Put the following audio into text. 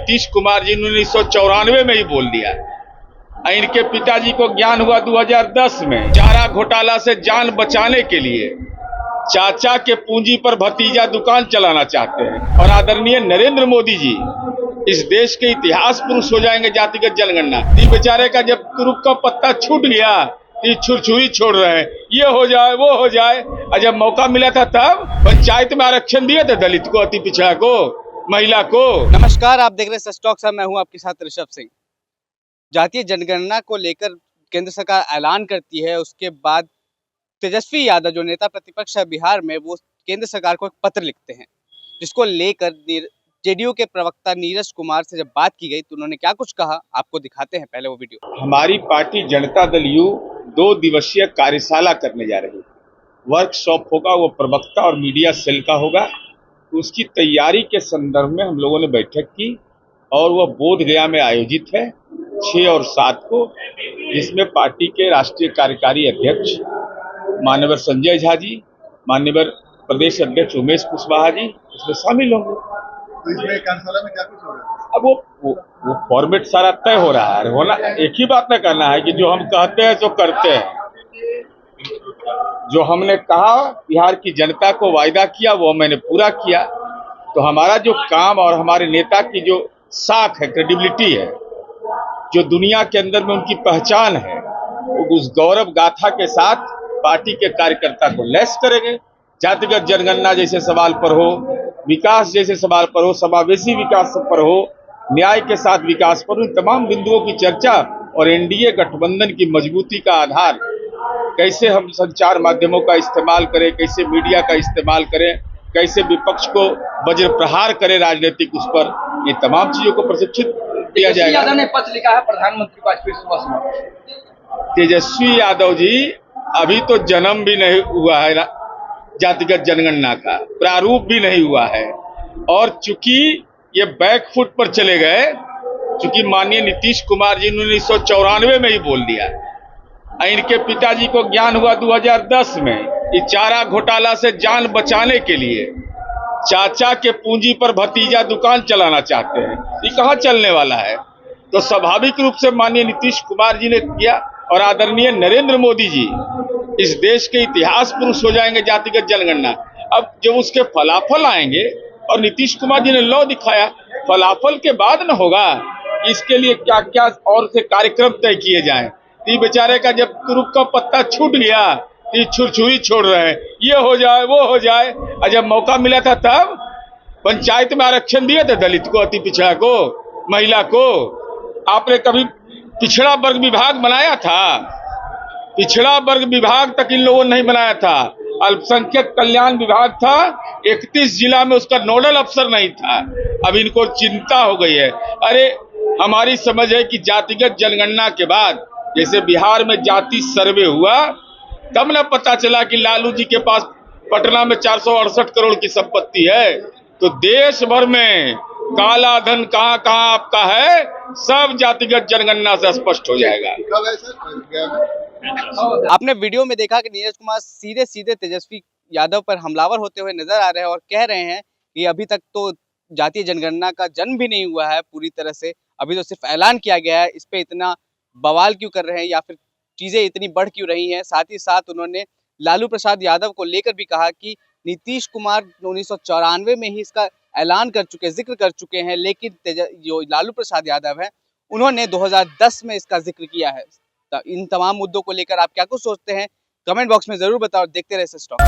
नीतीश कुमार जी ने 1994 में ही बोल दिया। इनके पिताजी को ज्ञान हुआ 2010 में। चारा घोटाला से जान बचाने के लिए चाचा के पूंजी पर भतीजा दुकान चलाना चाहते हैं। और आदरणीय नरेंद्र मोदी जी इस देश के इतिहास पुरुष हो जाएंगे जातिगत जनगणना। ये बेचारे का जब तुरुप का पत्ता छूट गया, ये छुरछुरी छोड़ रहे हैं, ये हो जाए वो हो जाए। और जब मौका मिला था तब पंचायत में आरक्षण दिए थे दलित को, अति पिछड़ा को, महिला को। नमस्कार, आप देख रहे हैं सच टॉक। मैं हूं आपके साथ ऋषभ सिंह। जातीय जनगणना को लेकर केंद्र सरकार ऐलान करती है, उसके बाद तेजस्वी यादव जो नेता प्रतिपक्ष है बिहार में, वो केंद्र सरकार को एक पत्र लिखते हैं, जिसको लेकर जेडीयू के प्रवक्ता नीरज कुमार से जब बात की गई तो उन्होंने क्या कुछ कहा, आपको दिखाते हैं पहले वो वीडियो। हमारी पार्टी जनता दल यू 2 दिवसीय कार्यशाला करने जा रही है। वर्कशॉप होगा, वो प्रवक्ता और मीडिया सेल का होगा। उसकी तैयारी के संदर्भ में हम लोगों ने बैठक की और वह बोधगया में आयोजित है 6 और 7 को, जिसमें पार्टी के राष्ट्रीय कार्यकारी अध्यक्ष माननीय संजय झा जी, माननीय प्रदेश अध्यक्ष उमेश कुशवाहा जी उसमें शामिल होंगे। तो इसमें कार्यशाला में क्या कुछ हो रहा है? अब वो फॉर्मेट सारा तय हो रहा है। होना एक ही बात न करना है कि जो हम कहते हैं तो करते हैं। जो हमने कहा, बिहार की जनता को वायदा किया, वो मैंने पूरा किया। तो हमारा जो काम और हमारे नेता की जो साख है, क्रेडिबिलिटी है, जो दुनिया के अंदर में उनकी पहचान है, उस गौरव गाथा के साथ पार्टी के कार्यकर्ता को लैस करेंगे। जातिगत जनगणना जैसे सवाल पर हो, विकास जैसे सवाल पर हो, समावेशी विकास पर हो, न्याय के साथ विकास पर, उन तमाम बिंदुओं की चर्चा और एनडीए गठबंधन की मजबूती का आधार, कैसे हम संचार माध्यमों का इस्तेमाल करें, कैसे मीडिया का इस्तेमाल करें, कैसे विपक्ष को वज्र प्रहार करें राजनीतिक, उस पर ये तमाम चीजों को प्रशिक्षित किया जाएगा। यादव ने पत्र लिखा है प्रधानमंत्री को आज फिर सुबह। तेजस्वी यादव जी अभी तो जन्म भी नहीं हुआ है जातिगत जनगणना का, प्रारूप भी नहीं हुआ है। और चूंकि ये बैकफुट पर चले गए, चूंकि माननीय नीतीश कुमार जी ने 1994 में ही बोल दिया। इनके पिताजी को ज्ञान हुआ 2010 में। ये चारा घोटाला से जान बचाने के लिए चाचा के पूंजी पर भतीजा दुकान चलाना चाहते हैं। ये कहाँ चलने वाला है? तो स्वाभाविक रूप से माननीय नीतीश कुमार जी ने किया और आदरणीय नरेंद्र मोदी जी इस देश के इतिहास पुरुष हो जाएंगे जातिगत जनगणना। अब जब उसके फलाफल आएंगे, और नीतीश कुमार जी ने लौ दिखाया, फलाफल के बाद न होगा इसके लिए क्या क्या और से कार्यक्रम तय किए जाएं। ये बेचारे का जब तुरुप का पत्ता छूट गया, ये छुरछुरी छोड़ रहे हैं, ये हो जाए वो हो जाए। और जब मौका मिला था तब पंचायत में आरक्षण दिए थे दलित को, अति पिछड़ा को, महिला को। आपने कभी पिछड़ा वर्ग विभाग बनाया था? पिछड़ा वर्ग विभाग तक इन लोगों ने नहीं बनाया था। अल्पसंख्यक कल्याण विभाग था, 31 जिला में उसका नोडल अफसर नहीं था। अब इनको चिंता हो गई है। अरे हमारी समझ है कि जातिगत जनगणना के बाद, जैसे बिहार में जाति सर्वे हुआ, तब न पता चला कि लालू जी के पास पटना में 468 करोड़ की संपत्ति है। तो देश भर में काला धन कहाँ कहाँ आपका है, सब जातिगत जनगणना से स्पष्ट हो जाएगा। आपने वीडियो में देखा कि नीरज कुमार सीधे सीधे तेजस्वी यादव पर हमलावर होते हुए नजर आ रहे हैं और कह रहे हैं कि अभी तक तो जातीय जनगणना का जन्म भी नहीं हुआ है पूरी तरह से, अभी तो सिर्फ ऐलान किया गया है। इस पे इतना बवाल क्यों कर रहे हैं, या फिर चीजें इतनी बढ़ क्यों रही हैं? साथ ही साथ उन्होंने लालू प्रसाद यादव को लेकर भी कहा कि नीतीश कुमार 1994 में ही इसका ऐलान कर चुके, जिक्र कर चुके हैं, लेकिन जो लालू प्रसाद यादव है उन्होंने 2010 में इसका जिक्र किया है। तो इन तमाम मुद्दों को लेकर आप क्या कुछ सोचते हैं, कमेंट बॉक्स में जरूर बताओ। देखते रहे सच टॉक।